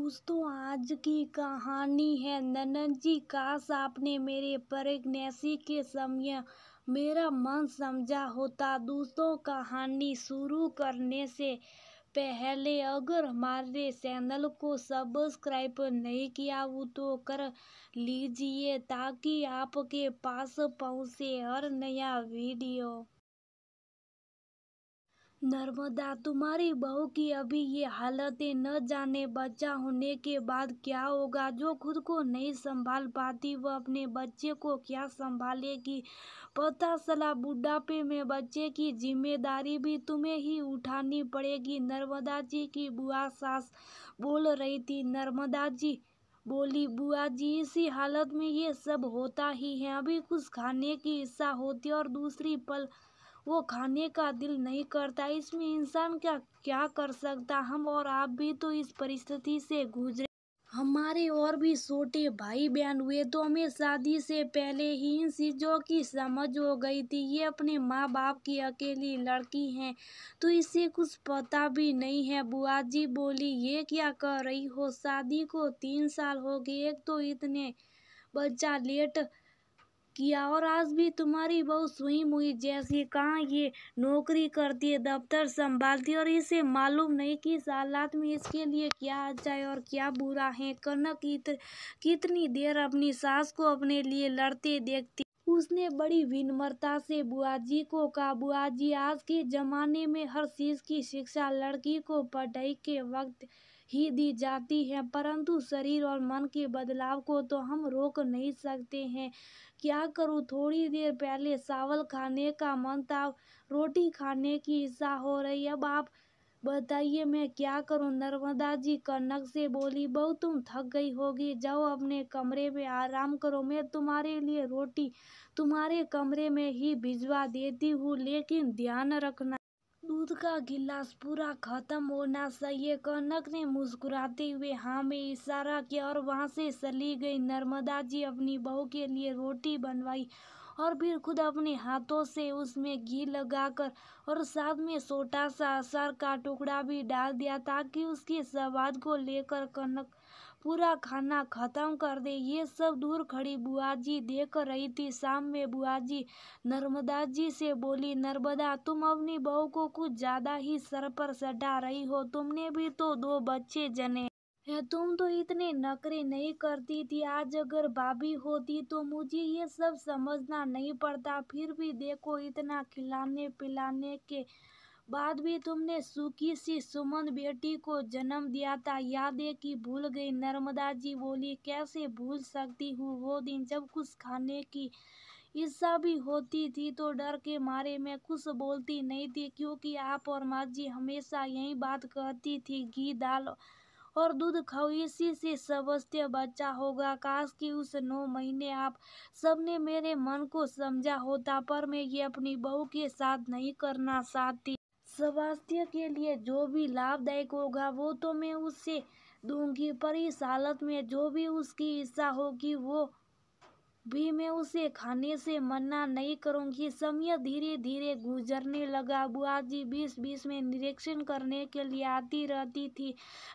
दोस्तों, आज की कहानी है ननद जी। काश आपने मेरे प्रेगनेंसी के समय मेरा मन समझा होता। दोस्तों, कहानी शुरू करने से पहले अगर हमारे चैनल को सब्सक्राइब नहीं किया हो तो कर लीजिए ताकि आपके पास पहुंचे हर नया वीडियो। नर्मदा, तुम्हारी बहू की अभी ये हालतें, न जाने बच्चा होने के बाद क्या होगा। जो खुद को नहीं संभाल पाती वह अपने बच्चे को क्या संभालेगी। पता चला बुढ़ापे में बच्चे की जिम्मेदारी भी तुम्हें ही उठानी पड़ेगी। नर्मदा जी की बुआ सास बोल रही थी। नर्मदा जी बोली, बुआ जी, इसी हालत में ये सब होता ही है। अभी कुछ खाने की इच्छा होती और दूसरी पल वो खाने का दिल नहीं करता। इसमें इंसान क्या क्या कर सकता। हम और आप भी तो इस परिस्थिति से गुजरे। हमारे और भी छोटे भाई बहन हुए तो हमें शादी से पहले ही इन चीजों की समझ हो गई थी। ये अपने माँ बाप की अकेली लड़की है तो इसे कुछ पता भी नहीं है। बुआ जी बोली, ये क्या कर रही हो। शादी को 3 साल हो गए। एक तो इतने बच्चा लेट किया और आज भी तुम्हारी बहू सुई मुई जैसी। कहाँ ये नौकरी करती है, दफ्तर संभालती है और इसे मालूम नहीं कि इस हालात में इसके लिए क्या अच्छा है और क्या बुरा है। कनक कितनी देर अपनी सास को अपने लिए लड़ते देखती। उसने बड़ी विनम्रता से बुआ जी को कहा, बुआ जी, आज के जमाने में हर चीज की शिक्षा लड़की को पढ़ाई के वक्त ही दी जाती है, परंतु शरीर और मन के बदलाव को तो हम रोक नहीं सकते हैं। क्या करूं, थोड़ी देर पहले चावल खाने का मन था, रोटी खाने की इच्छा हो रही। अब आप बताइए मैं क्या करूं। नर्मदा जी कनक से बोली, बहू तुम थक गई होगी, जाओ अपने कमरे में आराम करो। मैं तुम्हारे लिए रोटी तुम्हारे कमरे में ही भिजवा देती हूँ, लेकिन ध्यान रखना दूध का गिलास पूरा खत्म होना चाहिए। कनक ने मुस्कुराते हुए हाँ में इशारा किया और वहां से चली गई। नर्मदा जी अपनी बहू के लिए रोटी बनवाई और फिर खुद अपने हाथों से उसमें घी लगाकर और साथ में छोटा सा अचार का टुकड़ा भी डाल दिया ताकि उसके स्वाद को लेकर कनक पूरा खाना खत्म कर दे। ये सब दूर खड़ी बुआ जी देख रही थी। शाम में बुआ जी नर्मदा जी से बोली, नर्मदा, तुम अपनी बहू को कुछ ज्यादा ही सर पर चढ़ा रही हो। तुमने भी तो 2 बच्चे जने है, तुम तो इतने नखरे नहीं करती थी। आज अगर भाभी होती तो मुझे ये सब समझना नहीं पड़ता। फिर भी देखो, इतना खिलाने पिलाने के बाद भी तुमने सूखी सी सुमन बेटी को जन्म दिया था। याद है कि भूल गई। नर्मदा जी बोली, कैसे भूल सकती हूँ वो दिन जब कुछ खाने की इच्छा भी होती थी तो डर के मारे मैं कुछ बोलती नहीं थी, क्योंकि आप और माँ जी हमेशा यही बात कहती थी, घी दाल और दूध खाओ, इसी से स्वस्थ बच्चा होगा। काश कि उस 9 महीने आप सबने मेरे मन को समझा होता, पर मैं ये अपनी बहू के साथ नहीं करना चाहती। स्वास्थ्य के लिए जो भी लाभदायक होगा वो तो मैं उससे दूंगी, पर इस हालत में जो भी उसकी इच्छा होगी वो भी मैं उसे खाने से मना नहीं करूंगी। समय धीरे धीरे गुजरने लगा। बुआ जी 20-20 में निरीक्षण करने के लिए आती रहती थी।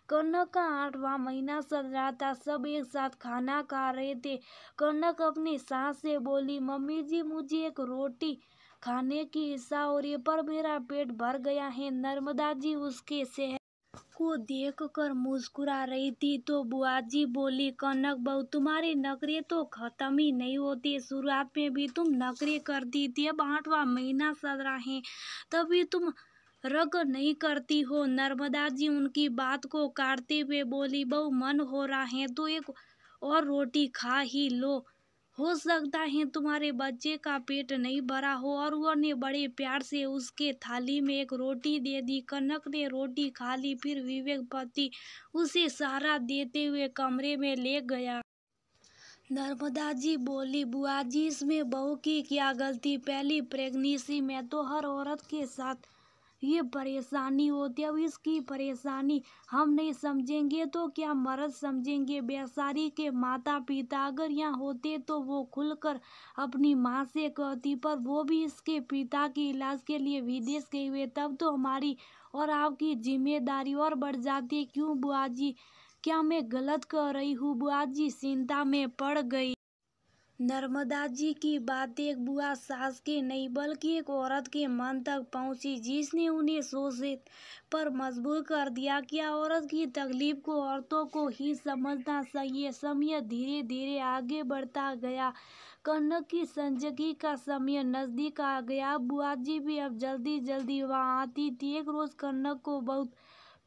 कनक का 8वां महीना चल रहा था। सब एक साथ खाना खा रहे थे। कनक अपनी सास से बोली, मम्मी जी, मुझे एक रोटी खाने की इच्छा हो रही है, पर मेरा पेट भर गया है। नर्मदा जी उसके सेहत को देखकर मुस्कुरा रही थी तो बुआ जी बोली, कनक बहू, तुम्हारे नखरे तो खत्म ही नहीं होते। शुरुआत में भी तुम नखरे करती थी, अब 8वां महीना चल रहा है तभी तुम रग नहीं करती हो। नर्मदा जी उनकी बात को काटते हुए बोली, बहू, मन हो रहा है तो एक और रोटी खा ही लो। हो सकता है तुम्हारे बच्चे का पेट नहीं भरा हो। और वो ने बड़े प्यार से उसके थाली में एक रोटी दे दी। कनक ने रोटी खा ली। फिर विवेक पति उसे सहारा देते हुए कमरे में ले गया। नर्मदा जी बोली, बुआ जी, इसमें बहू की क्या गलती। पहली प्रेगनेंसी में तो हर औरत के साथ ये परेशानी होती है। अब इसकी परेशानी हम नहीं समझेंगे तो क्या मर्द समझेंगे। बेचारी के माता पिता अगर यहाँ होते तो वो खुलकर अपनी माँ से कहती, पर वो भी इसके पिता के इलाज के लिए विदेश गए हुए। तब तो हमारी और आपकी जिम्मेदारी और बढ़ जाती। क्यों बुआ जी, क्या मैं गलत कर रही हूँ? बुआ जी चिंता में पड़ गई। नर्मदा जी की बात एक बुआ सास के नहीं बल्कि एक औरत के मन तक पहुंची, जिसने उन्हें सोचने पर मजबूर कर दिया। क्या औरत की तकलीफ को औरतों को ही समझना चाहिए? समय धीरे धीरे आगे बढ़ता गया। कनक की संजगी का समय नजदीक आ गया। बुआ जी भी अब जल्दी जल्दी वहां आती थी। एक रोज कनक को बहुत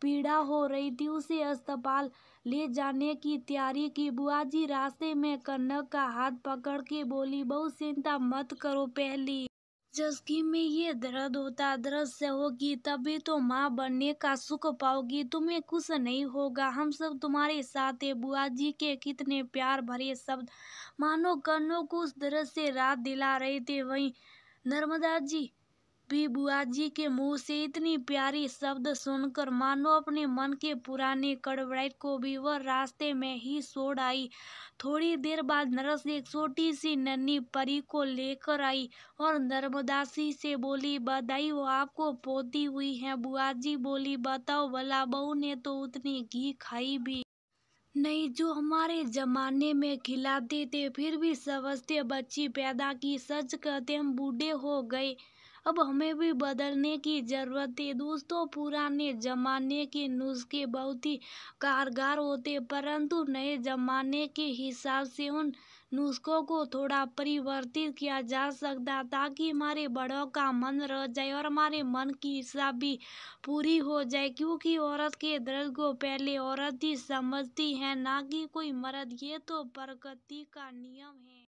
पीड़ा हो रही थी। उसे अस्पताल ले जाने की तैयारी की। बुआ जी रास्ते में कनक का हाथ पकड़ के बोली, बहुत चिंता मत करो, पहली जिंदगी में ये दर्द होता, दर्द सहोगी तभी तो माँ बनने का सुख पाओगी। तुम्हें कुछ नहीं होगा, हम सब तुम्हारे साथ है। बुआ जी के कितने प्यार भरे शब्द मानो कन्नों को उस दर्द से राहत दिला रहे थे। वहीं नर्मदा जी भी बुआ जी के मुंह से इतनी प्यारी शब्द सुनकर मानो अपने मन के पुराने कड़वाहट को भी वह रास्ते में ही छोड़ आई। थोड़ी देर बाद नरस एक छोटी सी नन्ही परी को लेकर आई और नर्मदासी से बोली, बधाई हो, आपको पोती हुई है। बुआ जी बोली, बताओ भला, बहू ने तो उतनी घी खाई भी नहीं जो हमारे जमाने में खिलाते थे, फिर भी समझते बच्ची पैदा की। सच कहते हम बूढ़े हो गए, अब हमें भी बदलने की जरूरत है। दोस्तों, पुराने जमाने के नुस्खे बहुत ही कारगर होते, परंतु नए जमाने के हिसाब से उन नुस्खों को थोड़ा परिवर्तित किया जा सकता, ताकि हमारे बड़ों का मन रह जाए और हमारे मन की इच्छा भी पूरी हो जाए। क्योंकि औरत के दर्द को पहले औरत ही समझती है, ना कि कोई मर्द। ये तो प्रकृति का नियम है।